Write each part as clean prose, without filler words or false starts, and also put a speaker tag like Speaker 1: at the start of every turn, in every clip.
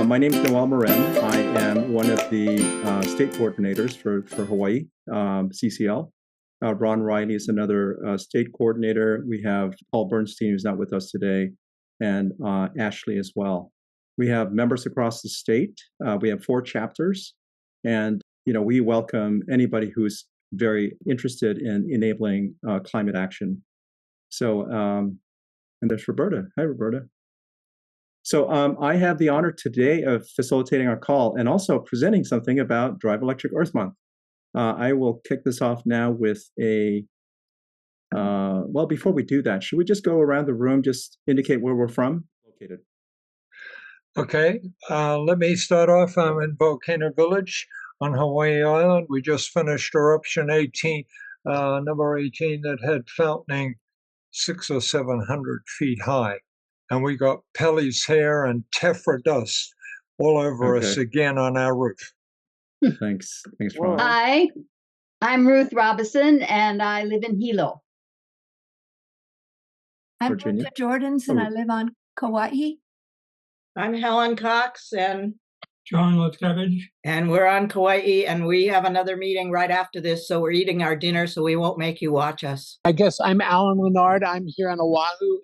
Speaker 1: My name is Noel Morin. I am one of the state coordinators for Hawaii, CCL. Ron Riley is another state coordinator. We have Paul Bernstein, who's not with us today, and Ashley as well. We have members across the state. We have 4 chapters, and we welcome anybody who's very interested in enabling climate action. So, and there's Roberta. Hi, Roberta. So I have the honor today of facilitating our call and also presenting something about Drive Electric Earth Month. I will kick this off now with well, before we do that, should we just go around the room, just indicate where we're from? Located.
Speaker 2: Okay, let me start off. I'm in Volcano Village on Hawaii Island. We just finished eruption 18, number 18, that had fountaining 600 or 700 feet high. And we got Pelly's hair and tephra dust all over us again on our roof.
Speaker 1: Thanks, Ron.
Speaker 3: Hi, I'm Ruth Robinson, and I live in Hilo.
Speaker 4: I'm
Speaker 1: Virginia.
Speaker 4: Virginia Jordans, and I live on Kauai.
Speaker 5: I'm Helen Cox, and
Speaker 6: John Lutzkevich.
Speaker 5: And we're on Kauai, and we have another meeting right after this, so we're eating our dinner, so we won't make you watch us.
Speaker 6: I guess I'm Alan Leonard. I'm here on Oahu,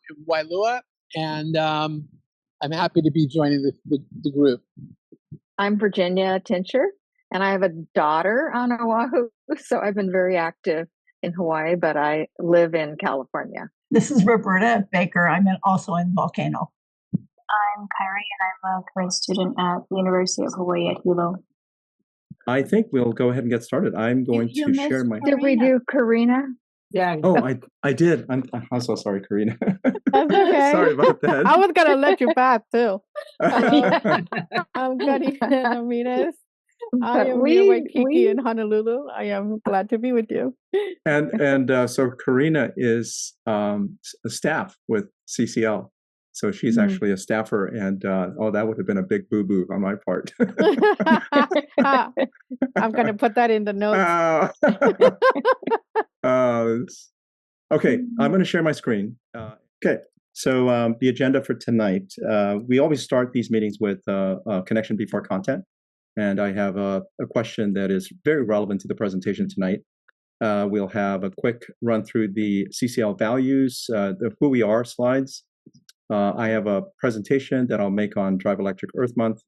Speaker 6: in Wailua, and I'm happy to be joining the group.
Speaker 7: I'm Virginia Tincher, and I have a daughter on Oahu, so I've been very active in Hawaii, but I live in California.
Speaker 8: This is Roberta Baker. I'm also in Volcano.
Speaker 9: I'm Kyrie, and I'm a current student at the University of Hawaii at Hilo.
Speaker 1: I think we'll go ahead and get started. I'm going to share my...
Speaker 7: Did we do Karina?
Speaker 5: Yeah.
Speaker 1: Oh, I did. I'm so sorry, Karina.
Speaker 4: That's okay.
Speaker 1: Sorry about that.
Speaker 4: I was going to let you back, too. I'm Karina Ramirez. I am here with Kiki in Honolulu. I am glad to be with you.
Speaker 1: And so Karina is a staff with CCL. So she's actually a staffer, and that would have been a big boo-boo on my part.
Speaker 4: I'm going to put that in the notes.
Speaker 1: Okay, I'm going to share my screen. Okay, so the agenda for tonight, we always start these meetings with connection before content, and I have a question that is very relevant to the presentation tonight. We'll have a quick run through the CCL values, the who we are slides. I have a presentation that I'll make on Drive Electric Earth Month.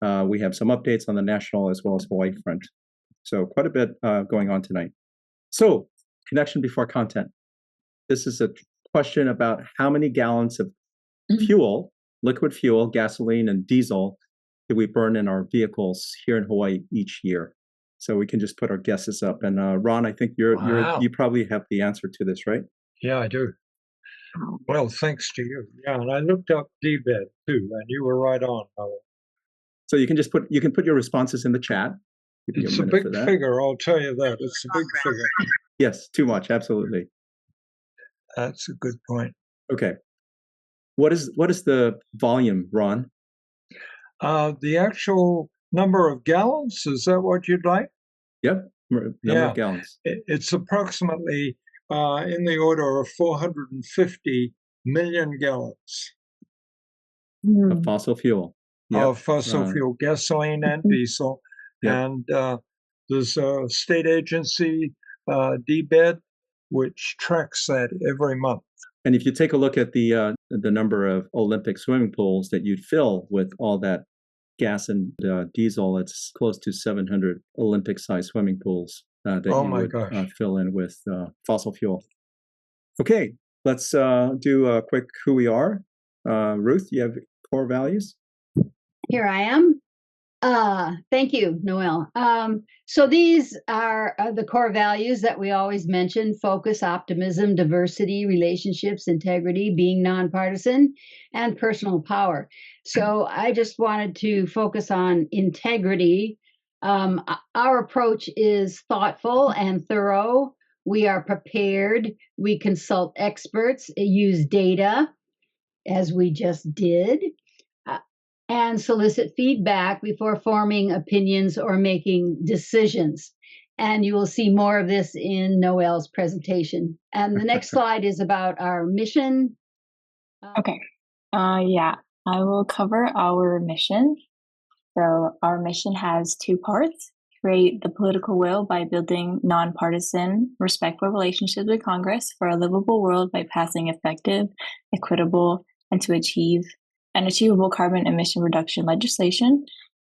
Speaker 1: We have some updates on the national as well as Hawaii front. So quite a bit going on tonight. So connection before content. This is a question about how many gallons of fuel, liquid fuel, gasoline, and diesel do we burn in our vehicles here in Hawaii each year? So we can just put our guesses up. And Ron, I think you probably have the answer to this, right?
Speaker 2: Yeah, I do. Well, thanks to you. Yeah, and I looked up DBED too, and you were right on.
Speaker 1: So you can just put your responses in the chat.
Speaker 2: It's a big figure, I'll tell you that. It's a big figure.
Speaker 1: Yes, too much, absolutely.
Speaker 2: That's a good point.
Speaker 1: Okay. What is the volume, Ron?
Speaker 2: The actual number of gallons, is that what you'd like?
Speaker 1: Yep, number of gallons.
Speaker 2: It's approximately in the order of 450 million gallons.
Speaker 1: Of fossil fuel. Yep.
Speaker 2: Of fossil fuel, gasoline and diesel. Yep. And there's a state agency, DBED, which tracks that every month.
Speaker 1: And if you take a look at the number of Olympic swimming pools that you'd fill with all that gas and diesel, it's close to 700 Olympic-sized swimming pools that you would fill in with fossil fuel. Okay, let's do a quick who we are. Ruth, you have core values?
Speaker 3: Here I am. Thank you, Noel. So these are the core values that we always mention: focus, optimism, diversity, relationships, integrity, being nonpartisan, and personal power. So I just wanted to focus on integrity. Our approach is thoughtful and thorough. We are prepared. We consult experts, use data, as we just did, and solicit feedback before forming opinions or making decisions. And you will see more of this in Noel's presentation. And the next slide is about our mission.
Speaker 9: Okay. Yeah. I will cover our mission. So our mission has two parts: create the political will by building nonpartisan, respectful relationships with Congress for a livable world by passing effective, equitable, and to achieve an achievable carbon emission reduction legislation,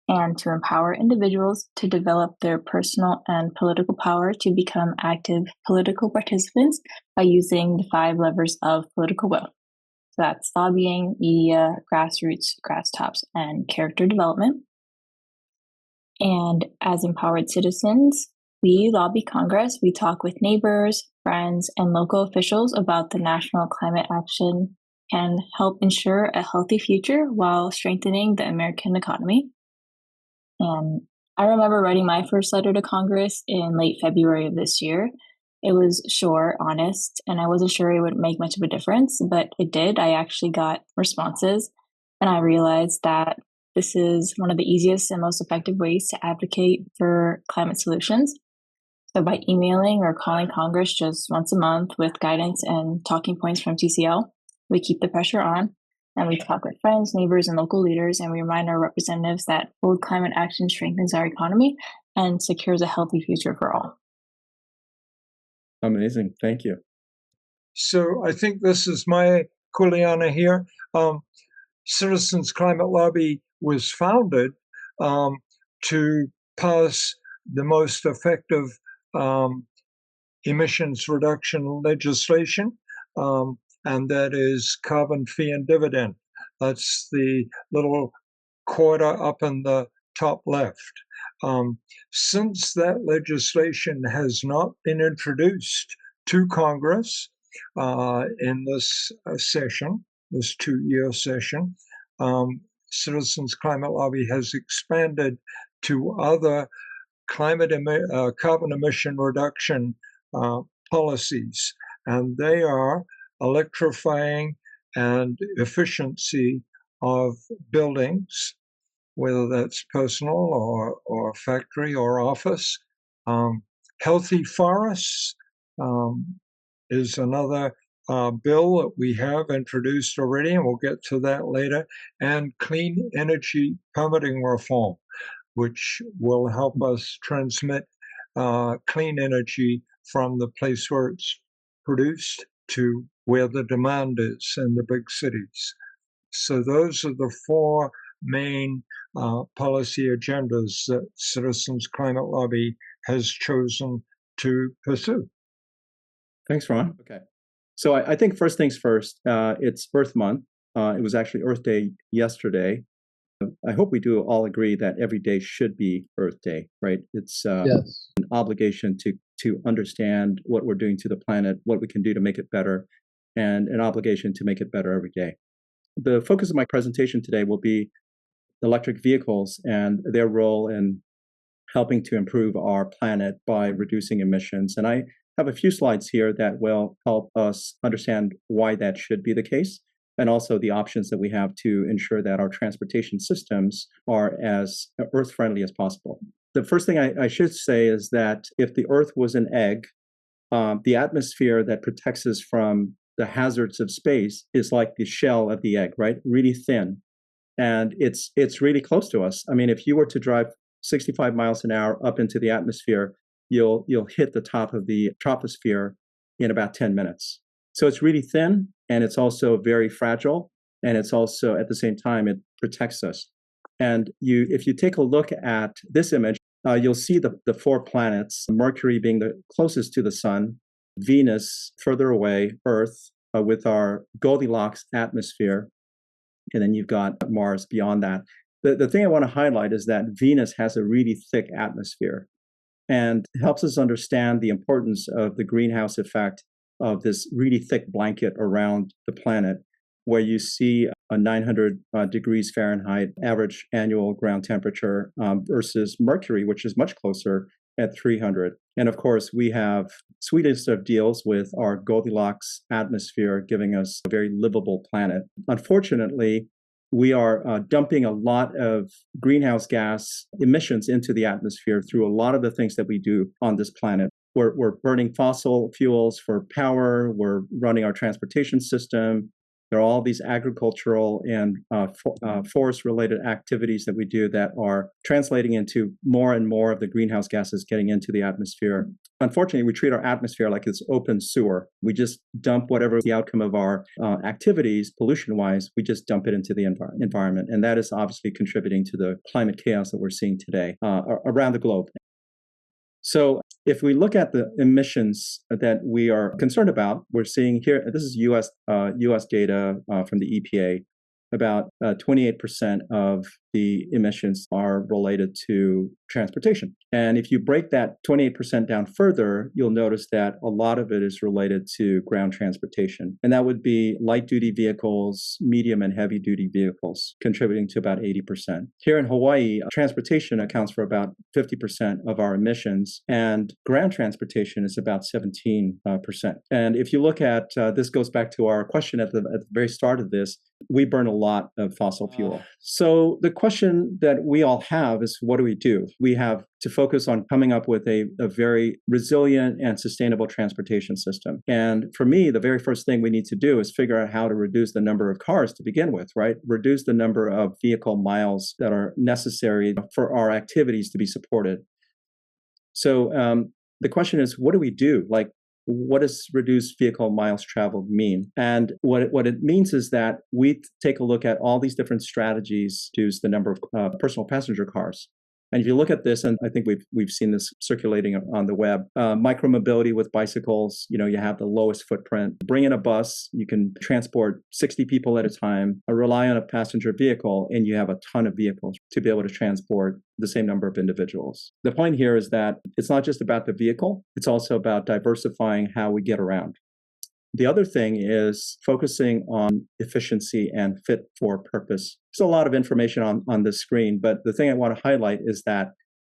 Speaker 9: and to empower individuals to develop their personal and political power to become active political participants by using the 5 levers of political will. So that's lobbying, media, grassroots, grasstops, and character development. And as empowered citizens, we lobby Congress, we talk with neighbors, friends, and local officials about the national climate action can help ensure a healthy future while strengthening the American economy. And I remember writing my first letter to Congress in late February of this year. It was short, honest, and I wasn't sure it would make much of a difference, but it did. I actually got responses, and I realized that this is one of the easiest and most effective ways to advocate for climate solutions. So by emailing or calling Congress just once a month with guidance and talking points from CCL, we keep the pressure on, and we talk with friends, neighbors, and local leaders, and we remind our representatives that bold climate action strengthens our economy and secures a healthy future for all.
Speaker 1: Amazing. Thank you.
Speaker 2: So I think this is my Kuleana here. Citizens Climate Lobby was founded to pass the most effective emissions reduction legislation, and that is carbon fee and dividend. That's the little quarter up in the top left. Since that legislation has not been introduced to Congress in this session, this 2-year session, Citizens Climate Lobby has expanded to other carbon emission reduction policies, and they are electrifying and efficiency of buildings, whether that's personal or factory or office. Healthy forests is another bill that we have introduced already, and we'll get to that later, and clean energy permitting reform, which will help us transmit clean energy from the place where it's produced to where the demand is in the big cities. So those are the 4 main policy agendas that Citizens Climate Lobby has chosen to pursue.
Speaker 1: Thanks, Ron. Okay. So I think first things first, it's Earth Month. It was actually Earth Day yesterday. I hope we do all agree that every day should be Earth Day, right? It's
Speaker 6: Yes.
Speaker 1: an obligation to understand what we're doing to the planet, what we can do to make it better, and an obligation to make it better every day. The focus of my presentation today will be electric vehicles and their role in helping to improve our planet by reducing emissions. And I have a few slides here that will help us understand why that should be the case, and also the options that we have to ensure that our transportation systems are as Earth-friendly as possible. The first thing I should say is that if the Earth was an egg, the atmosphere that protects us from the hazards of space is like the shell of the egg, right? Really thin. And it's really close to us. I mean, if you were to drive 65 miles an hour up into the atmosphere, you'll hit the top of the troposphere in about 10 minutes. So it's really thin, and it's also very fragile, and it's also, at the same time, it protects us. And if you take a look at this image, you'll see the 4 planets, Mercury being the closest to the sun, Venus further away, Earth with our Goldilocks atmosphere, and then you've got Mars beyond that. The thing I want to highlight is that Venus has a really thick atmosphere, and helps us understand the importance of the greenhouse effect of this really thick blanket around the planet, where you see a 900 degrees Fahrenheit average annual ground temperature versus Mercury, which is much closer at 300. And of course, we have sweetest of deals with our Goldilocks atmosphere, giving us a very livable planet. Unfortunately, we are dumping a lot of greenhouse gas emissions into the atmosphere through a lot of the things that we do on this planet. We're burning fossil fuels for power. We're running our transportation system. There are all these agricultural and forest-related activities that we do that are translating into more and more of the greenhouse gases getting into the atmosphere. Unfortunately, we treat our atmosphere like it's open sewer. We just dump whatever the outcome of our activities, pollution-wise, we just dump it into the environment. And that is obviously contributing to the climate chaos that we're seeing today around the globe. So if we look at the emissions that we are concerned about, we're seeing here, this is US data from the EPA, about 28% of the emissions are related to transportation. And if you break that 28% down further, you'll notice that a lot of it is related to ground transportation. And that would be light duty vehicles, medium and heavy duty vehicles, contributing to about 80%. Here in Hawaii, transportation accounts for about 50% of our emissions, and ground transportation is about 17%. And if you look at, this goes back to our question at the very start of this, we burn a lot of fossil fuel. So the question that we all have is, what do we do? We have to focus on coming up with a very resilient and sustainable transportation system. And for me, the very first thing we need to do is figure out how to reduce the number of cars to begin with, right? Reduce the number of vehicle miles that are necessary for our activities to be supported. So the question is, what do we do? Like, what does reduced vehicle miles traveled mean? And what it means is that we take a look at all these different strategies to reduce the number of personal passenger cars. And if you look at this, and I think we've seen this circulating on the web, micromobility with bicycles, you have the lowest footprint. Bring in a bus, you can transport 60 people at a time, rely on a passenger vehicle, and you have a ton of vehicles to be able to transport the same number of individuals. The point here is that it's not just about the vehicle, it's also about diversifying how we get around. The other thing is focusing on efficiency and fit for purpose. There's a lot of information on the screen, but the thing I want to highlight is that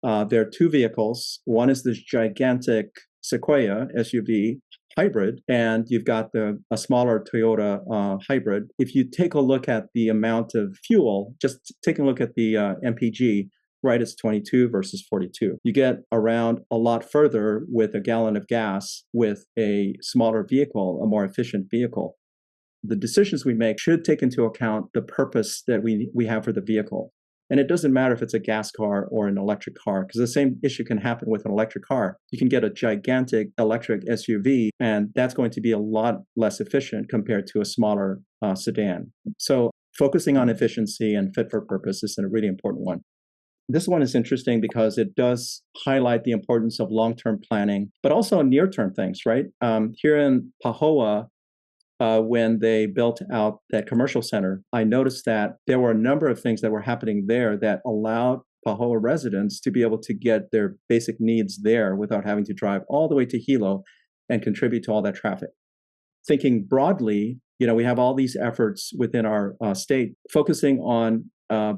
Speaker 1: there are two vehicles. One is this gigantic Sequoia SUV hybrid, and you've got a smaller Toyota hybrid. If you take a look at the amount of fuel, just take a look at the MPG, right, it's 22 versus 42. You get around a lot further with a gallon of gas with a smaller vehicle, a more efficient vehicle. The decisions we make should take into account the purpose that we have for the vehicle. And it doesn't matter if it's a gas car or an electric car, because the same issue can happen with an electric car. You can get a gigantic electric SUV, and that's going to be a lot less efficient compared to a smaller sedan. So focusing on efficiency and fit for purpose is a really important one. This one is interesting because it does highlight the importance of long-term planning, but also near-term things, right? Here in Pahoa, when they built out that commercial center, I noticed that there were a number of things that were happening there that allowed Pahoa residents to be able to get their basic needs there without having to drive all the way to Hilo and contribute to all that traffic. Thinking broadly, we have all these efforts within our state focusing on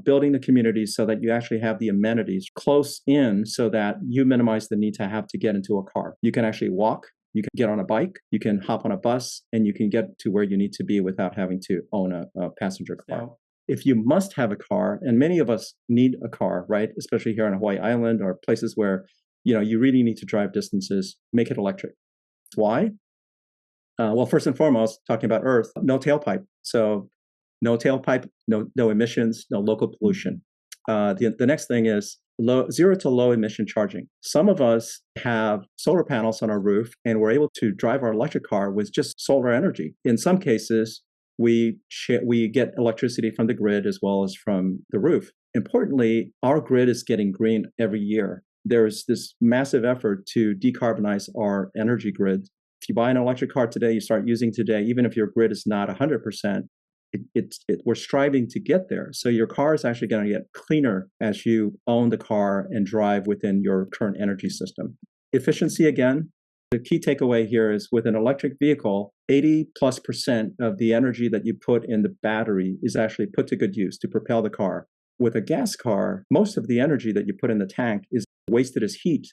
Speaker 1: building the communities so that you actually have the amenities close in so that you minimize the need to have to get into a car. You can actually walk, you can get on a bike, you can hop on a bus, and you can get to where you need to be without having to own a passenger car. Now, if you must have a car, and many of us need a car, right, especially here on Hawaii Island or places where you really need to drive distances, make it electric. Why? Well, first and foremost, talking about Earth, no tailpipe. So no tailpipe, no emissions, no local pollution. The next thing is zero to low emission charging. Some of us have solar panels on our roof, and we're able to drive our electric car with just solar energy. In some cases, we get electricity from the grid as well as from the roof. Importantly, our grid is getting green every year. There's this massive effort to decarbonize our energy grid. If you buy an electric car today, you start using today, even if your grid is not 100%, we're striving to get there. So your car is actually going to get cleaner as you own the car and drive within your current energy system. Efficiency, again, the key takeaway here is with an electric vehicle, 80+% of the energy that you put in the battery is actually put to good use to propel the car. With a gas car, most of the energy that you put in the tank is wasted as heat.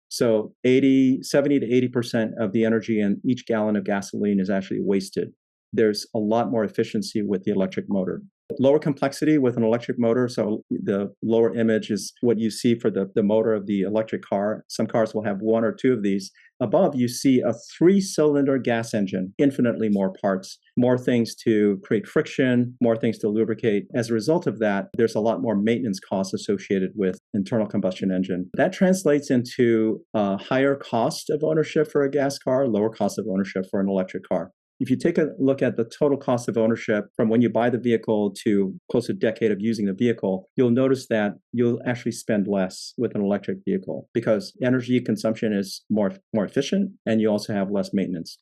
Speaker 1: So 70 to 80% of the energy in each gallon of gasoline is actually wasted. There's a lot more efficiency with the electric motor. Lower complexity with an electric motor. So the lower image is what you see for the motor of the electric car. Some cars will have one or two of these. Above, you see a 3-cylinder gas engine, infinitely more parts, more things to create friction, more things to lubricate. As a result of that, there's a lot more maintenance costs associated with internal combustion engine. That translates into a higher cost of ownership for a gas car, lower cost of ownership for an electric car. If you take a look at the total cost of ownership from when you buy the vehicle to close to a decade of using the vehicle, you'll notice that you'll actually spend less with an electric vehicle because energy consumption is more efficient and you also have less maintenance.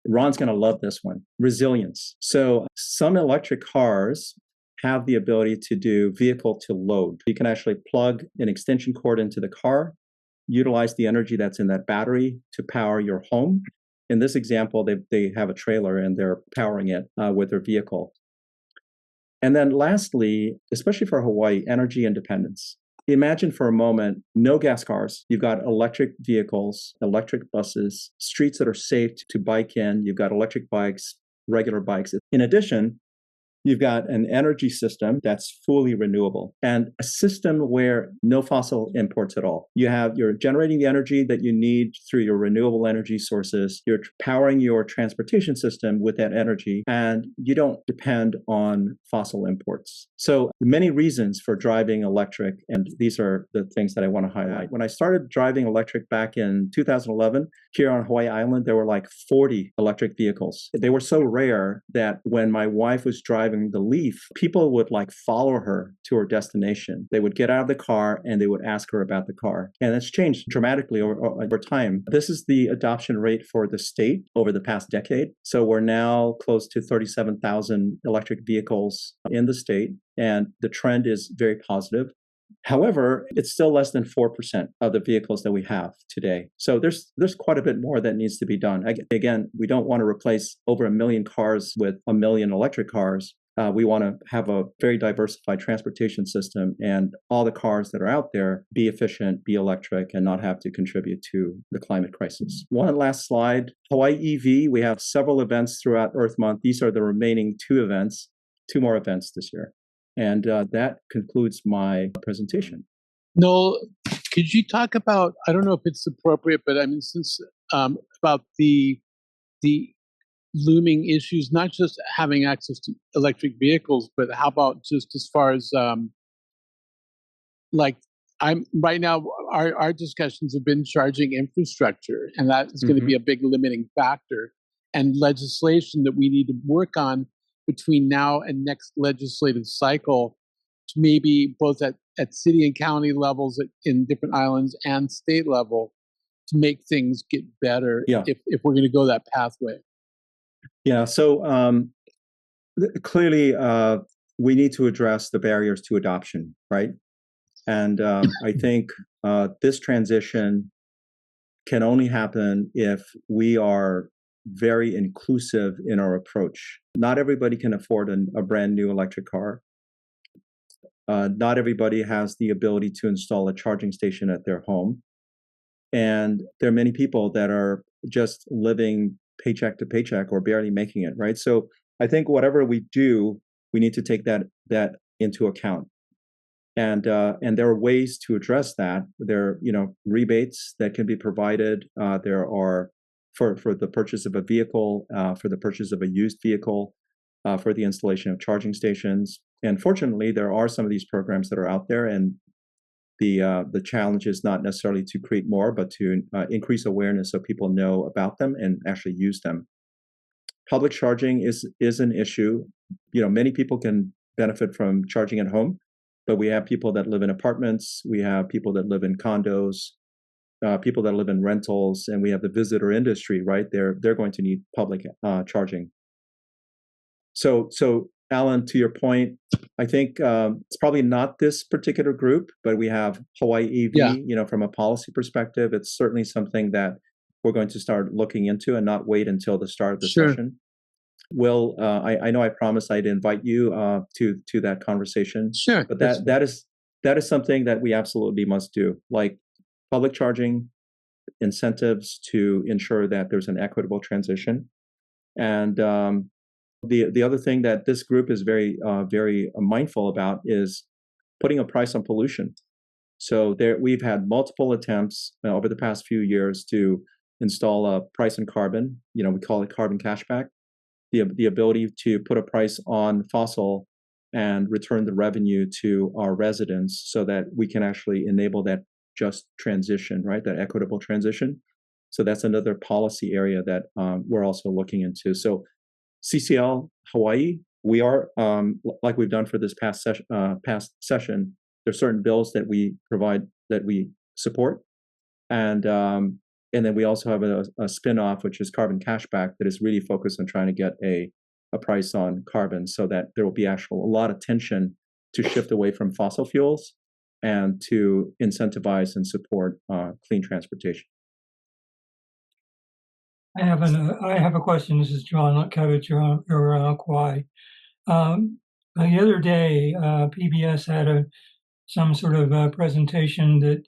Speaker 1: Ron's going to love this one. Resilience. So some electric cars have the ability to do vehicle to load. You can actually plug an extension cord into the car, utilize the energy that's in that battery to power your home. In this example, they have a trailer and they're powering it with their vehicle. And then lastly, especially for Hawaii, energy independence. Imagine for a moment, no gas cars. You've got electric vehicles, electric buses, streets that are safe to bike in. You've got electric bikes, regular bikes. In addition, you've got an energy system that's fully renewable and a system where no fossil imports at all. You're generating the energy that you need through your renewable energy sources. You're powering your transportation system with that energy, and you don't depend on fossil imports. So many reasons for driving electric, and these are the things that I want to highlight. When I started driving electric back in 2011, here on Hawaii Island, there were like 40 electric vehicles. They were so rare that when my wife was driving the Leaf, people would like follow her to her destination. They would get out of the car and they would ask her about the car. And it's changed dramatically over time. This is the adoption rate for the state over the past decade. So we're now close to 37,000 electric vehicles in the state, and the trend is very positive. However, it's still less than 4% of the vehicles that we have today. So there's quite a bit more that needs to be done. Again, we don't want to replace over 1 million cars with 1 million electric cars. We want to have a very diversified transportation system, and all the cars that are out there be efficient, be electric, and not have to contribute to the climate crisis. One last slide. Hawaii EV, we have several events throughout Earth Month. These are the remaining 2 more events this year. And that concludes my presentation.
Speaker 6: Noel, could you talk about, I don't know if it's appropriate, but I mean, since about the looming issues, not just having access to electric vehicles, but how about just as far as like I'm right now, our discussions have been charging infrastructure, and that is going to be a big limiting factor, and legislation that we need to work on between now and next legislative cycle, to maybe both at city and county levels in different islands and state level, to make things get better if we're going to go that pathway.
Speaker 1: Yeah, so clearly we need to address the barriers to adoption, right? And I think this transition can only happen if we are very inclusive in our approach. Not everybody can afford a brand new electric car. Not everybody has the ability to install a charging station at their home. And there are many people that are just living paycheck to paycheck or barely making it, right? So I think whatever we do, we need to take that into account. And there are ways to address that. There are, rebates that can be provided. There are for the purchase of a vehicle, for the purchase of a used vehicle, for the installation of charging stations. And fortunately, there are some of these programs that are out there, and the challenge is not necessarily to create more, but to increase awareness so people know about them and actually use them. Public charging is an issue. Many people can benefit from charging at home, but we have people that live in apartments, we have people that live in condos, people that live in rentals, and we have the visitor industry, right? They're going to need public charging. So Alan, to your point, I think it's probably not this particular group, but we have Hawaii EV. From a policy perspective, it's certainly something that we're going to start looking into and not wait until the start of the session. Will, I know I promised I'd invite you to that conversation.
Speaker 6: Sure.
Speaker 1: But that is something that we absolutely must do, like public charging, incentives to ensure that there's an equitable transition, and The other thing that this group is very mindful about is putting a price on pollution. So we've had multiple attempts over the past few years to install a price on carbon. We call it carbon cashback. The ability to put a price on fossil and return the revenue to our residents so that we can actually enable that just transition, right? That equitable transition. So that's another policy area that we're also looking into. So CCL Hawaii, we are, like we've done for this past session, there's certain bills that we provide, that we support. And then we also have a spin-off, which is carbon cashback, that is really focused on trying to get a price on carbon so that there will be a lot of tension to shift away from fossil fuels and to incentivize and support clean transportation.
Speaker 10: I have a question. This is John Lutkevich or Kauai. The other day, PBS had some sort of presentation that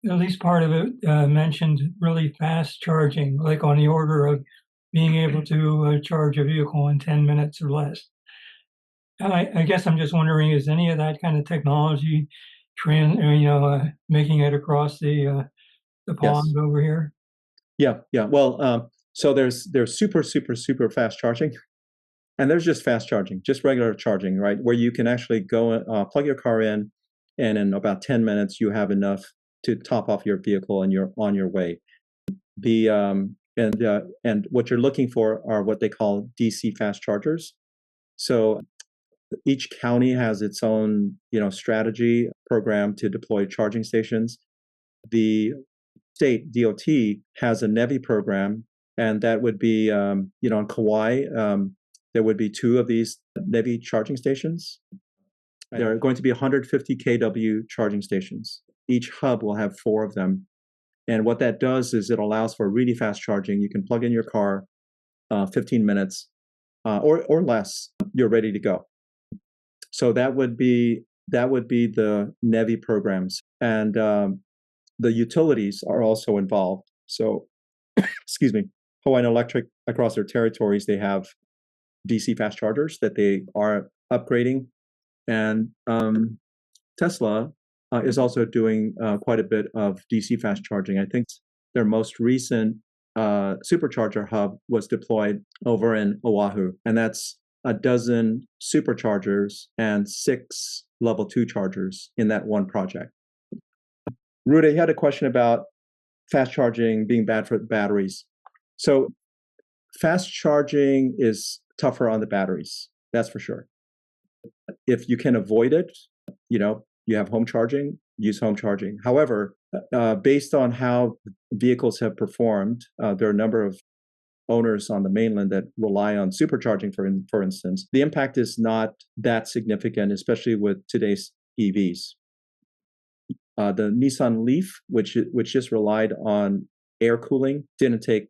Speaker 10: at least part of it mentioned really fast charging, like on the order of being able to charge a vehicle in 10 minutes or less. I guess I'm just wondering, is any of that kind of technology making it across the pond over here?
Speaker 1: Yeah. Well, so there's super fast charging, and there's just fast charging, just regular charging, right? Where you can actually go plug your car in, and in about 10 minutes you have enough to top off your vehicle and you're on your way. And what you're looking for are what they call DC fast chargers. So each county has its own, strategy program to deploy charging stations. The state DOT has a NEVI program, and that would be, on Kauai, there would be 2 of these NEVI charging stations. There are going to be 150 kW charging stations. Each hub will have 4 of them. And what that does is it allows for really fast charging. You can plug in your car, 15 minutes or less, you're ready to go. So that would be the NEVI programs. And the utilities are also involved. So, excuse me, Hawaiian Electric, across their territories, they have DC fast chargers that they are upgrading. And Tesla is also doing quite a bit of DC fast charging. I think their most recent supercharger hub was deployed over in Oahu, and that's 12 superchargers and 6 level 2 chargers in that one project. Ruda, you had a question about fast charging being bad for batteries. So fast charging is tougher on the batteries, that's for sure. If you can avoid it, you have home charging, use home charging. However, based on how vehicles have performed, there are a number of owners on the mainland that rely on supercharging, for instance. The impact is not that significant, especially with today's EVs. The Nissan Leaf, which just relied on air cooling, didn't take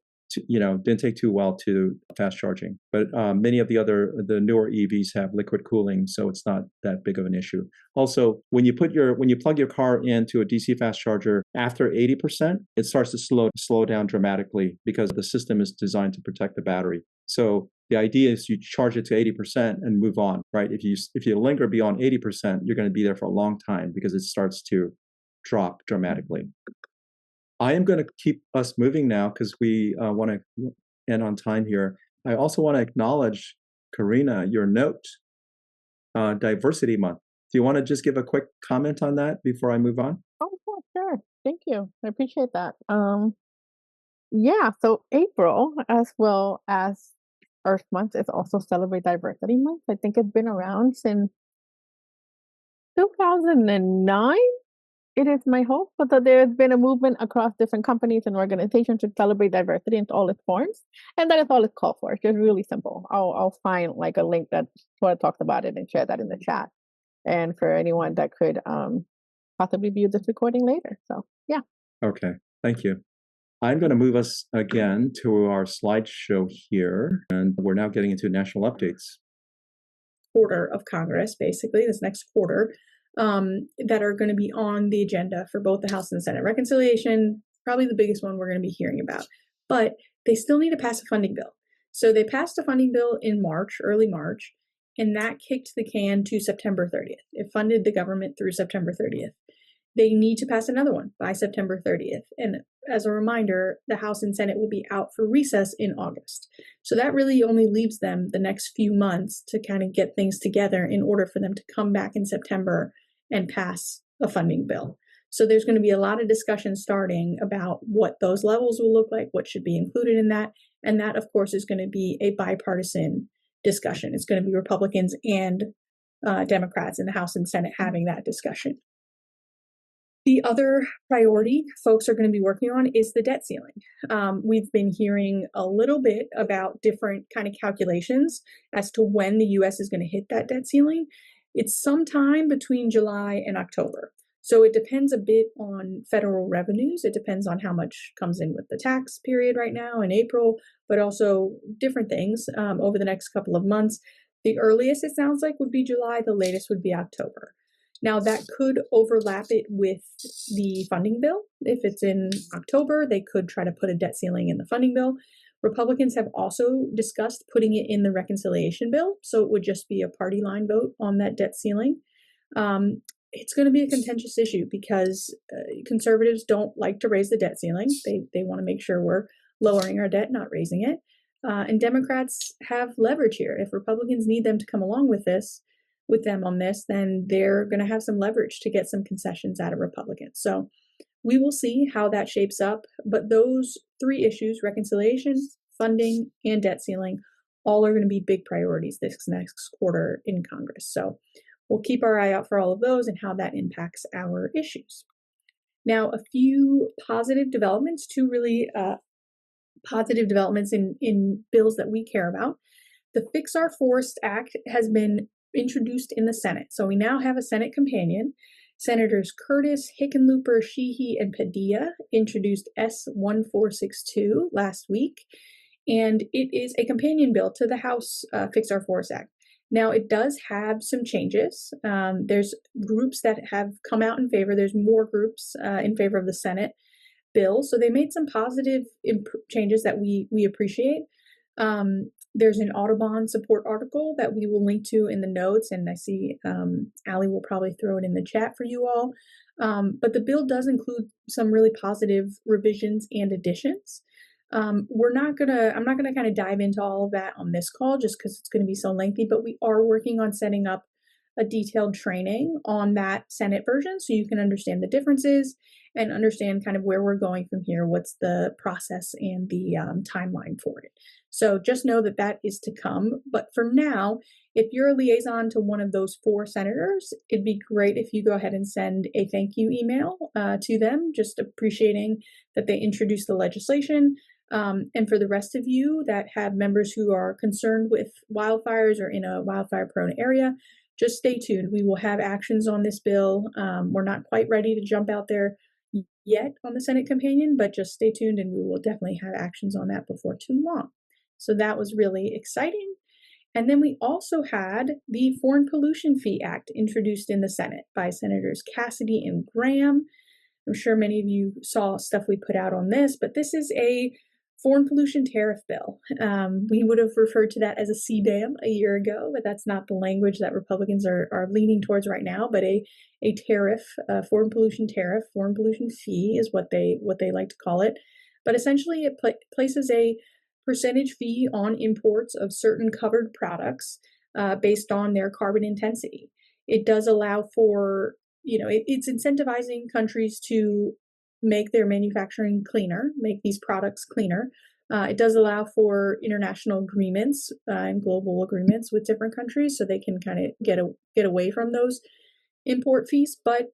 Speaker 1: too well to fast charging. But many of the newer EVs have liquid cooling, so it's not that big of an issue. Also, when you plug your car into a DC fast charger after 80%, it starts to slow down dramatically because the system is designed to protect the battery. So the idea is you charge it to 80% and move on, right? If you linger beyond 80%, you're going to be there for a long time because it starts to drop dramatically. I am going to keep us moving now because we want to end on time here. I also want to acknowledge, Karina, your note, Diversity Month. Do you want to just give a quick comment on that before I move on?
Speaker 4: Oh, sure. Thank you. I appreciate that. So April, as well as Earth Month, is also Celebrate Diversity Month. I think it's been around since 2009. It is my hope that there's been a movement across different companies and organizations to celebrate diversity in all its forms, and that is all it's called for. It's just really simple. I'll find like a link that sort of talks about it and share that in the chat, and for anyone that could possibly view this recording later. So yeah.
Speaker 1: Okay, thank you. I'm going to move us again to our slideshow here, and we're now getting into national updates.
Speaker 11: Quarter of Congress, basically this next quarter. That are going to be on the agenda for both the House and the Senate. Reconciliation, probably the biggest one we're going to be hearing about. But they still need to pass a funding bill. So they passed a funding bill in March, early March, and that kicked the can to September 30th. It funded the government through September 30th. They need to pass another one by September 30th. And as a reminder, the House and Senate will be out for recess in August. So that really only leaves them the next few months to kind of get things together in order for them to come back in September and pass a funding bill. So there's going to be a lot of discussion starting about what those levels will look like, what should be included in that. And that, of course, is going to be a bipartisan discussion. It's going to be Republicans and Democrats in the House and Senate having that discussion. The other priority folks are going to be working on is the debt ceiling. We've been hearing a little bit about different kind of calculations as to when the U.S. is going to hit that debt ceiling. It's sometime between July and October. So it depends a bit on federal revenues. It depends on how much comes in with the tax period right now in April, but also different things over the next couple of months. The earliest it sounds like would be July. The latest would be October. Now, that could overlap it with the funding bill. If it's in October, they could try to put a debt ceiling in the funding bill. Republicans have also discussed putting it in the reconciliation bill, so it would just be a party line vote on that debt ceiling. It's going to be a contentious issue because conservatives don't like to raise the debt ceiling. They want to make sure we're lowering our debt, not raising it. And Democrats have leverage here. If Republicans need them to come along with them on this, then they're going to have some leverage to get some concessions out of Republicans. So we will see how that shapes up. But those three issues, reconciliation, funding, and debt ceiling, all are going to be big priorities this next quarter in Congress. So we'll keep our eye out for all of those and how that impacts our issues. Now, a few positive developments, two really positive developments in bills that we care about. The Fix Our Forests Act has been introduced in the Senate. So we now have a Senate companion. Senators Curtis, Hickenlooper, Sheehy, and Padilla introduced S1462 last week, and it is a companion bill to the House Fix Our Forests Act. Now, it does have some changes. There's groups that have come out in favor. There's more groups in favor of the Senate bill. So they made some positive changes that we appreciate. There's an Audubon support article that we will link to in the notes, and I see Allie will probably throw it in the chat for you all. But the bill does include some really positive revisions and additions. I'm not gonna kind of dive into all of that on this call just because it's going to be so lengthy, but we are working on setting up a detailed training on that Senate version so you can understand the differences and understand kind of where we're going from here, what's the process and the timeline for it. So just know that that is to come. But for now, if you're a liaison to one of those four senators, it'd be great if you go ahead and send a thank you email to them, just appreciating that they introduced the legislation. And for the rest of you that have members who are concerned with wildfires or in a wildfire-prone area, just stay tuned. We will have actions on this bill. We're not quite ready to jump out there yet on the Senate companion, but just stay tuned and we will definitely have actions on that before too long. So that was really exciting. And then we also had the Foreign Pollution Fee Act introduced in the Senate by Senators Cassidy and Graham. I'm sure many of you saw stuff we put out on this, but this is a foreign pollution tariff bill. We would have referred to that as a CBAM a year ago, but that's not the language that Republicans are leaning towards right now. But a tariff, foreign pollution tariff, foreign pollution fee is what they like to call it. But essentially, it places a percentage fee on imports of certain covered products based on their carbon intensity. It does allow for, it's incentivizing countries to make their manufacturing cleaner, make these products cleaner. It does allow for international agreements and global agreements with different countries so they can kind of get away from those import fees. But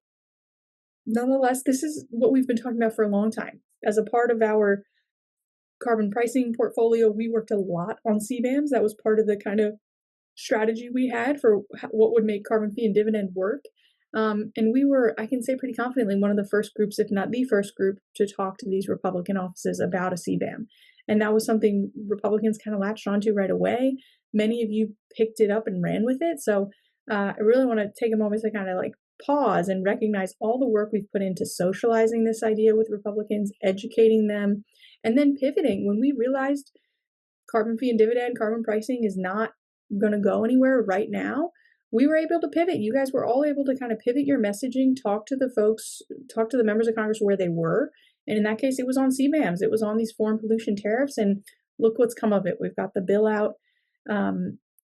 Speaker 11: nonetheless, this is what we've been talking about for a long time. As a part of our carbon pricing portfolio, we worked a lot on CBAMs. That was part of the kind of strategy we had for what would make carbon fee and dividend work. And we were, I can say pretty confidently, one of the first groups, if not the first group, to talk to these Republican offices about a CBAM. And that was something Republicans kind of latched onto right away. Many of you picked it up and ran with it. So I really want to take a moment to kind of pause and recognize all the work we've put into socializing this idea with Republicans, educating them, and then pivoting when we realized carbon fee and dividend, carbon pricing is not going to go anywhere right now. We were able to pivot. You guys were all able to kind of pivot your messaging, talk to the folks, talk to the members of Congress where they were. And in that case, it was on CBAMs. It was on these foreign pollution tariffs. And look what's come of it. We've got the bill out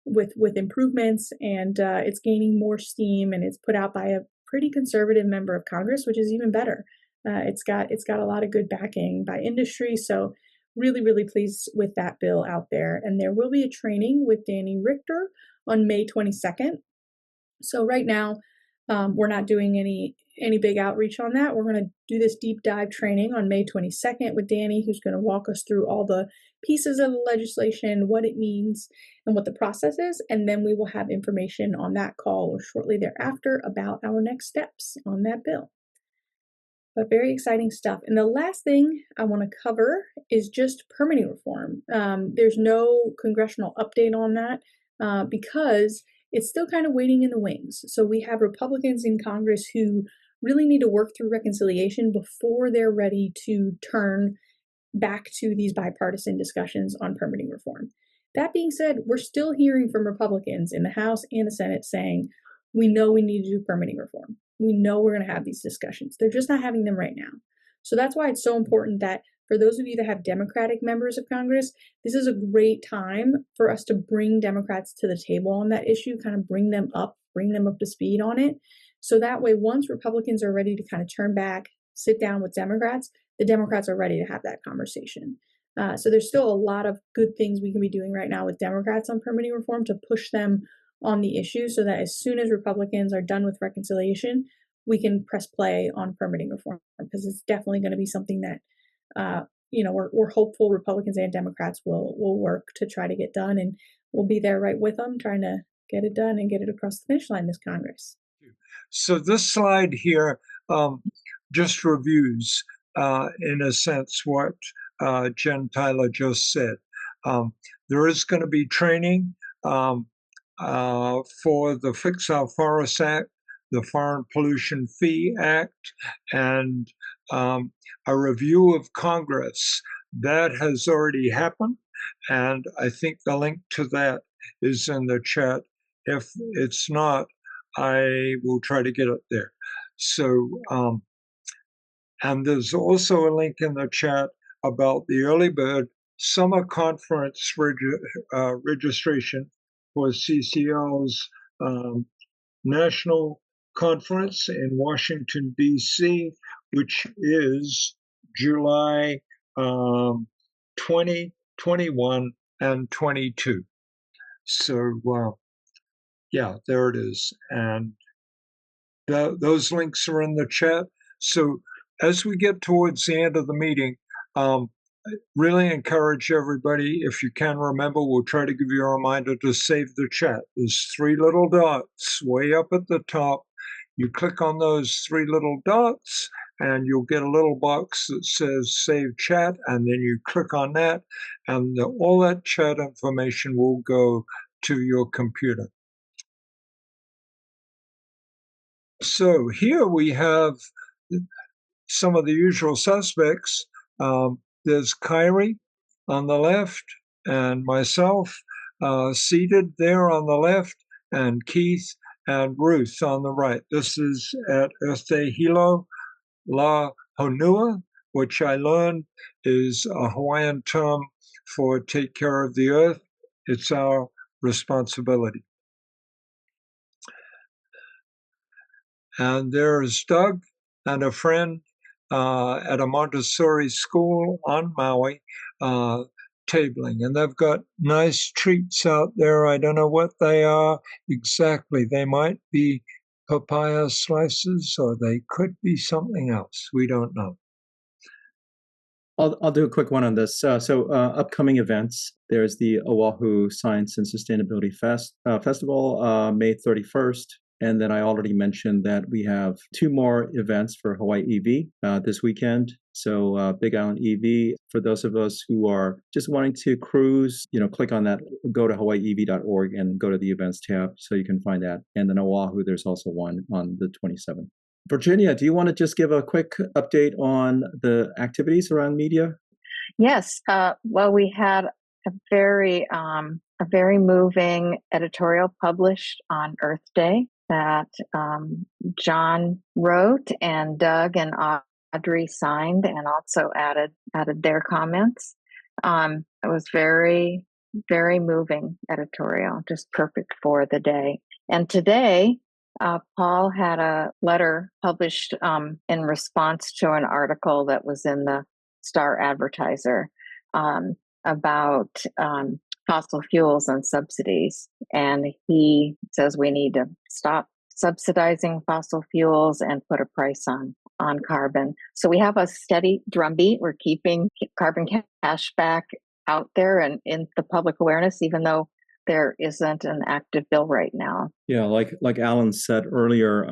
Speaker 11: with improvements, and it's gaining more steam, and it's put out by a pretty conservative member of Congress, which is even better. It's got a lot of good backing by industry. So really, really pleased with that bill out there. And there will be a training with Danny Richter on May 22nd. So right now, we're not doing any big outreach on that. We're going to do this deep dive training on May 22nd with Danny, who's going to walk us through all the pieces of the legislation, what it means, and what the process is. And then we will have information on that call or shortly thereafter about our next steps on that bill. But very exciting stuff. And the last thing I want to cover is just permitting reform. There's no congressional update on that because it's still kind of waiting in the wings. So we have Republicans in Congress who really need to work through reconciliation before they're ready to turn back to these bipartisan discussions on permitting reform. That being said, we're still hearing from Republicans in the House and the Senate saying, we know we need to do permitting reform. We know we're going to have these discussions. They're just not having them right now. So that's why it's so important that for those of you that have Democratic members of Congress, this is a great time for us to bring Democrats to the table on that issue, kind of bring them up to speed on it. So that way, once Republicans are ready to kind of turn back, sit down with Democrats, the Democrats are ready to have that conversation. So there's still a lot of good things we can be doing right now with Democrats on permitting reform to push them on the issue so that as soon as Republicans are done with reconciliation, we can press play on permitting reform, because it's definitely going to be something that we're hopeful Republicans and Democrats will work to try to get done, and we'll be there right with them trying to get it done and get it across the finish line this Congress.
Speaker 2: So this slide here just reviews, in a sense, what Jen Tyler just said. There is going to be training for the Fix Our Forests Act, the Foreign Pollution Fee Act, and a review of Congress. That has already happened, and I think the link to that is in the chat. If it's not, I will try to get it there. So, and there's also a link in the chat about the Early Bird Summer Conference registration for CCL's National Conference in Washington, D.C., which is July 20, 21, and 22. So, yeah, there it is. And those links are in the chat. So as we get towards the end of the meeting, really encourage everybody, if you can remember, we'll try to give you a reminder to save the chat. There's 3 little dots way up at the top. You click on those 3 little dots and you'll get a little box that says Save Chat, and then you click on that, and all that chat information will go to your computer. So here we have some of the usual suspects. There's Kyrie on the left and myself seated there on the left, and Keith and Ruth on the right. This is at Earth Hilo La Honua, which I learned is a Hawaiian term for take care of the earth. It's our responsibility. And there's Doug and a friend at a Montessori school on Maui tabling. And they've got nice treats out there. I don't know what they are exactly. They might be papaya slices, or they could be something else. We don't know.
Speaker 1: I'll do a quick one on this. So upcoming events, there's the Oahu Science and Sustainability Festival, May 31st. And then I already mentioned that we have 2 more events for Hawaii EV this weekend. So Big Island EV, for those of us who are just wanting to cruise, click on that, go to hawaiiev.org and go to the events tab so you can find that. And then Oahu, there's also one on the 27th. Virginia, do you want to just give a quick update on the activities around media?
Speaker 7: Yes. Well, we had a very moving editorial published on Earth Day that John wrote, and Doug and Audrey signed, and also added their comments. It was very, very moving editorial, just perfect for the day. And today, Paul had a letter published in response to an article that was in the Star Advertiser about fossil fuels and subsidies. And he says we need to stop subsidizing fossil fuels and put a price on carbon. So we have a steady drumbeat. We're keeping carbon cash back out there and in the public awareness, even though there isn't an active bill right now.
Speaker 1: Yeah, like Alan said earlier,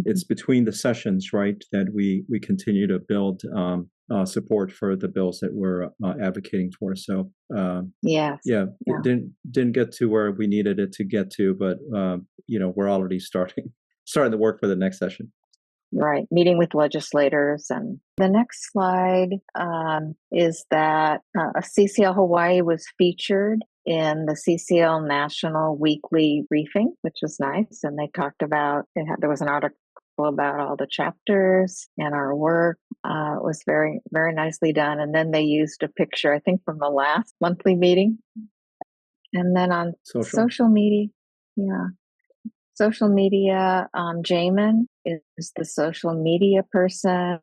Speaker 1: it's between the sessions, right, that we continue to build support for the bills that we're advocating for. So it didn't get to where we needed it to get to, but we're already starting the work for the next session.
Speaker 7: Right, meeting with legislators. And the next slide is that CCL Hawaii was featured in the CCL National Weekly Briefing, which was nice. And they talked about, there was an article about all the chapters and our work. It was very, very nicely done. And then they used a picture, I think, from the last monthly meeting. And then on social media, Jamin is the social media person,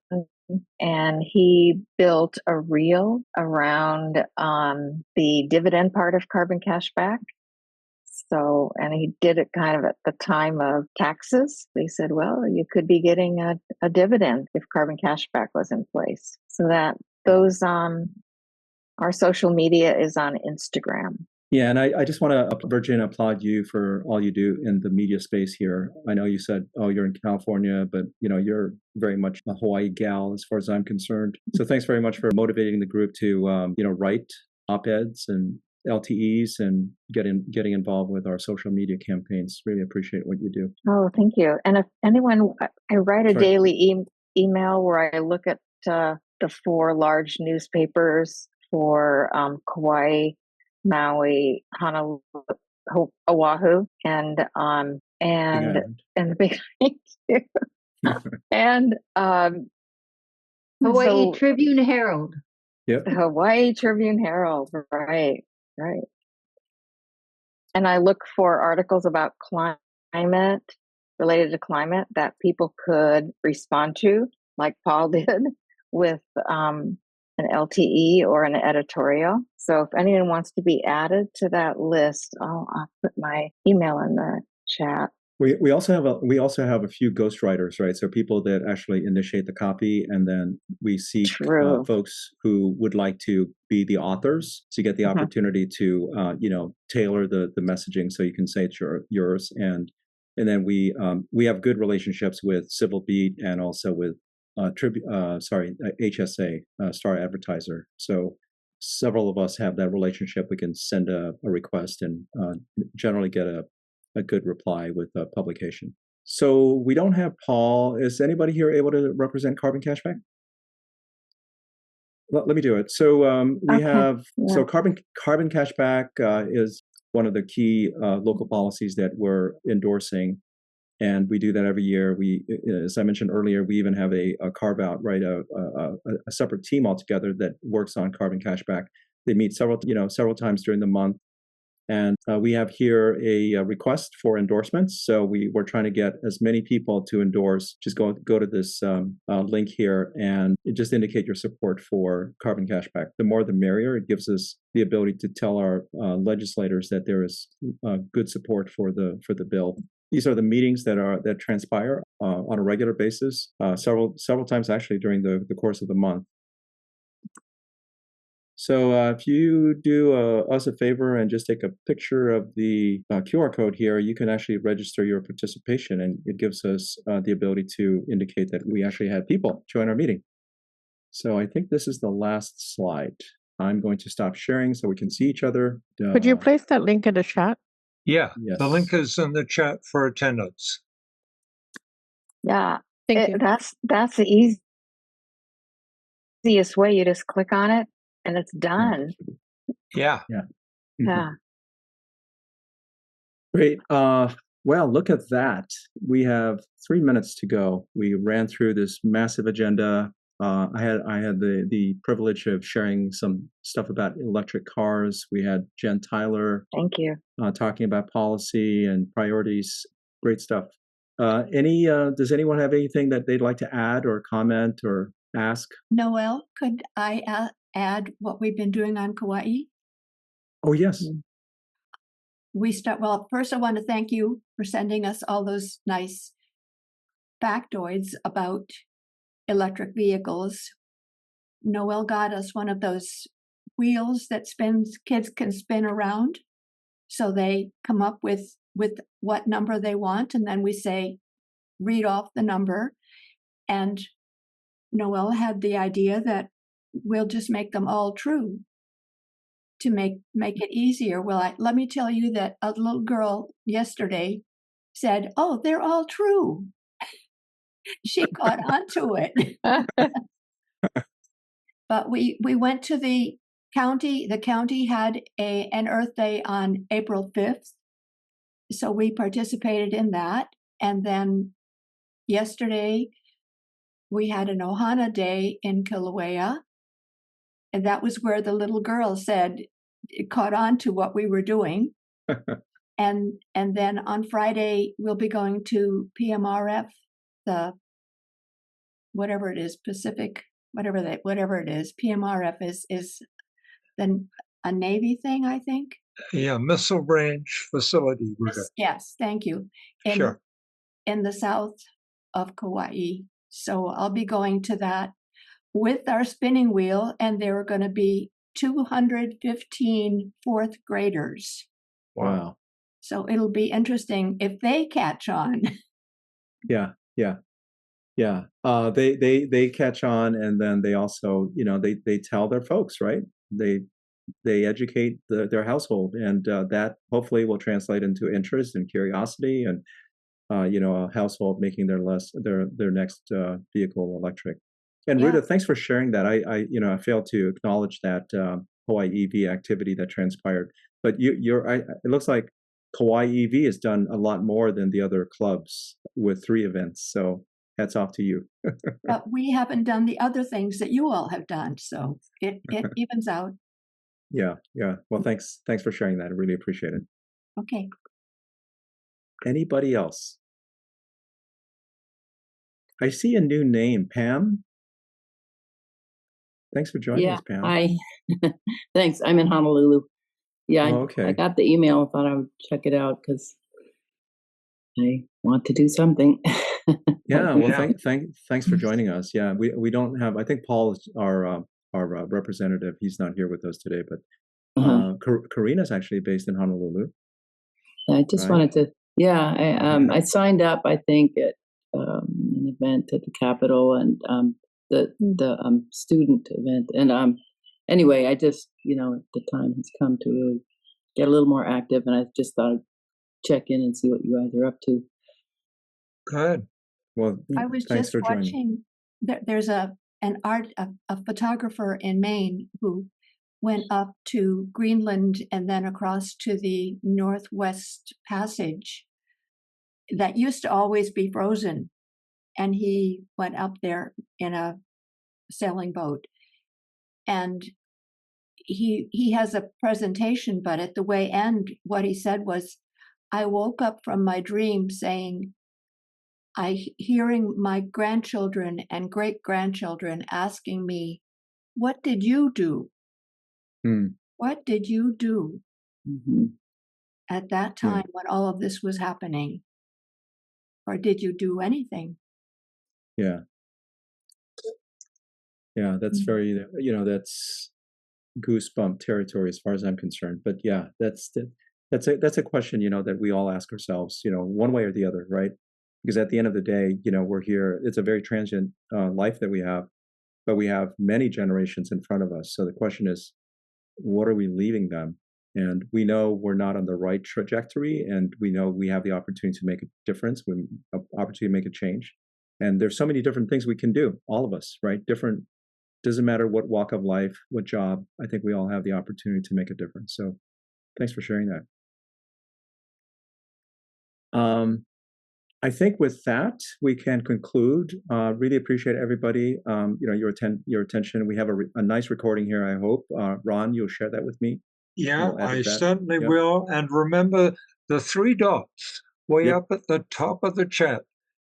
Speaker 7: and he built a reel around the dividend part of carbon cashback. So, and he did it kind of at the time of taxes. They said, well, you could be getting a dividend if carbon cashback was in place. So that those, our social media is on Instagram.
Speaker 1: Yeah, and I just want to, Virginia, applaud you for all you do in the media space here. I know you said, oh, you're in California, but you're very much a Hawaii gal as far as I'm concerned. So thanks very much for motivating the group to, write op-eds and LTEs and getting involved with our social media campaigns. Really appreciate what you do.
Speaker 7: Oh, thank you. And if anyone, I write a daily email where I look at the 4 large newspapers for Kauai, Maui, Honolulu, Oahu, and the big thank you. And
Speaker 3: Hawaii Tribune Herald.
Speaker 1: Yep.
Speaker 7: The Hawaii Tribune Herald, right. And I look for articles about climate, related to climate, that people could respond to, like Paul did, with an LTE or an editorial. So if anyone wants to be added to that list, I'll put my email in the chat.
Speaker 1: We also have a few ghostwriters, right? So people that actually initiate the copy, and then we seek folks who would like to be the authors to get the opportunity to tailor the messaging so you can say it's yours. And then we have good relationships with Civil Beat and also with HSA, Star Advertiser. So several of us have that relationship. We can send a request and generally get a good reply with a publication. So we don't have Paul. Is anybody here able to represent Carbon Cashback? Let me do it. So we have so Carbon Cashback is one of the key local policies that we're endorsing, and we do that every year. We, as I mentioned earlier, we even have a carve out, right, a separate team altogether that works on Carbon Cashback. They meet several times during the month. And we have here a request for endorsements. So we're trying to get as many people to endorse. Just go to this link here and just indicate your support for Carbon Cashback. The more the merrier. It gives us the ability to tell our legislators that there is good support for the bill. These are the meetings that transpire on a regular basis, several times actually during the course of the month. So if you do us a favor and just take a picture of the QR code here, you can actually register your participation, and it gives us the ability to indicate that we actually had people join our meeting. So I think this is the last slide. I'm going to stop sharing so we can see each other.
Speaker 4: Could you place that link in the chat?
Speaker 2: Yeah,
Speaker 1: yes.
Speaker 2: The link is in the chat for attendance.
Speaker 7: Yeah,
Speaker 4: Thank you.
Speaker 7: That's the easiest way. You just click on it and it's done.
Speaker 2: Yeah.
Speaker 1: Yeah. Mhm.
Speaker 7: Yeah.
Speaker 1: Great. Well, look at that. We have 3 minutes to go. We ran through this massive agenda. I had the privilege of sharing some stuff about electric cars. We had Jen Tyler
Speaker 7: Thank you.
Speaker 1: talking about policy and priorities. Great stuff. Does anyone have anything that they'd like to add or comment or ask?
Speaker 12: Noel, could I add what we've been doing on Kauai?
Speaker 1: Oh, yes.
Speaker 12: Well, first I want to thank you for sending us all those nice factoids about electric vehicles. Noel got us one of those wheels that kids can spin around. So they come up with what number they want, and then we say, read off the number. And Noel had the idea that we'll just make them all true to make it easier. Well, let me tell you that a little girl yesterday said, "Oh, they're all true." She caught onto it. But we went to the county. The county had an Earth Day on April 5th. So we participated in that. And then yesterday, we had an Ohana Day in Kilauea. And that was where the little girl said, it caught on to what we were doing. and then on Friday, we'll be going to PMRF, the whatever it is, Pacific, whatever it is. PMRF is then a Navy thing, I think.
Speaker 2: Yeah, missile range facility.
Speaker 12: Yes, thank you.
Speaker 2: Sure.
Speaker 12: In the south of Kauai. So I'll be going to that with our spinning wheel, and there are going to be 215 fourth graders.
Speaker 1: Wow.
Speaker 12: So it'll be interesting if they catch on.
Speaker 1: Yeah. They catch on, and then they also, they tell their folks, right? They educate their household, and that hopefully will translate into interest and curiosity, and a household making their next vehicle electric. And
Speaker 12: Yeah.
Speaker 1: Ruta, thanks for sharing that. I failed to acknowledge that Hawaii EV activity that transpired. But it looks like Kauai EV has done a lot more than the other clubs with 3 events. So hats off to you.
Speaker 12: But we haven't done the other things that you all have done. So it evens out.
Speaker 1: Yeah. Well, thanks for sharing that. I really appreciate it.
Speaker 12: Okay.
Speaker 1: Anybody else? I see a new name, Pam. Thanks for joining us, Pam.
Speaker 13: Hi. Thanks. I'm in Honolulu. Yeah,
Speaker 1: okay.
Speaker 13: I got the email and thought I would check it out because I want to do something.
Speaker 1: Yeah, well, thanks for joining us. Yeah, we don't have. I think Paul is our representative. He's not here with us today, but Karina's actually based in Honolulu.
Speaker 13: I just wanted to. Yeah, I signed up. I think at an event at the Capitol and the student event, and anyway, I just the time has come to really get a little more active, and I just thought I'd check in and see what you guys are up to.
Speaker 2: Good.
Speaker 1: Well,
Speaker 12: I was
Speaker 1: thanks
Speaker 12: just
Speaker 1: for joining.
Speaker 12: watching. There's a photographer in Maine who went up to Greenland and then across to the Northwest Passage that used to always be frozen, and he went up there in a sailing boat, and he has a presentation, but at the way end, what he said was, "I woke up from my dream saying, hearing my grandchildren and great-grandchildren asking me, 'What did you do? What did you do?'" At that time when all of this was happening? Or did you do anything?
Speaker 1: Yeah, that's very, that's goosebump territory as far as I'm concerned. But yeah, that's a question, that we all ask ourselves, one way or the other, right? Because at the end of the day, we're here. It's a very transient life that we have, but we have many generations in front of us. So the question is, what are we leaving them? And we know we're not on the right trajectory, and we know we have the opportunity to make a difference, opportunity to make a change. And there's so many different things we can do, all of us, right? Different doesn't matter what walk of life, what job, I think we all have the opportunity to make a difference. So thanks for sharing that. I think with that, we can conclude. Really appreciate everybody, your attention. We have a nice recording here, I hope. Ron, you'll share that with me.
Speaker 2: Yeah,
Speaker 1: We'll edit
Speaker 2: I
Speaker 1: that.
Speaker 2: certainly
Speaker 1: Yep.
Speaker 2: will. And remember the 3 dots way
Speaker 1: Yep.
Speaker 2: up at the top of the chat.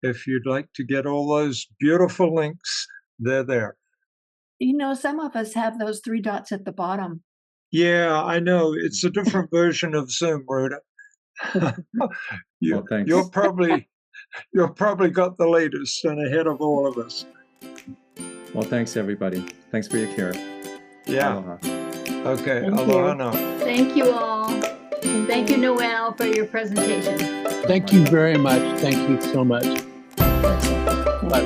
Speaker 2: If you'd like to get all those beautiful links, they're there.
Speaker 12: Some of us have those 3 dots at the bottom.
Speaker 2: Yeah, I know. It's a different version of Zoom, Rhoda.
Speaker 1: Well, thanks.
Speaker 2: You're probably got the latest and ahead of all of us.
Speaker 1: Well, thanks, everybody. Thanks for your care.
Speaker 2: Yeah.
Speaker 1: Aloha.
Speaker 2: Okay.
Speaker 13: Thank
Speaker 2: Aloha
Speaker 13: you.
Speaker 2: now.
Speaker 3: Thank you all. Thank you, Noel, for your presentation.
Speaker 6: Thank you very much. Thank you so much. Bye.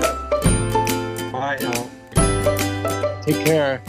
Speaker 2: Bye now.
Speaker 6: Take care.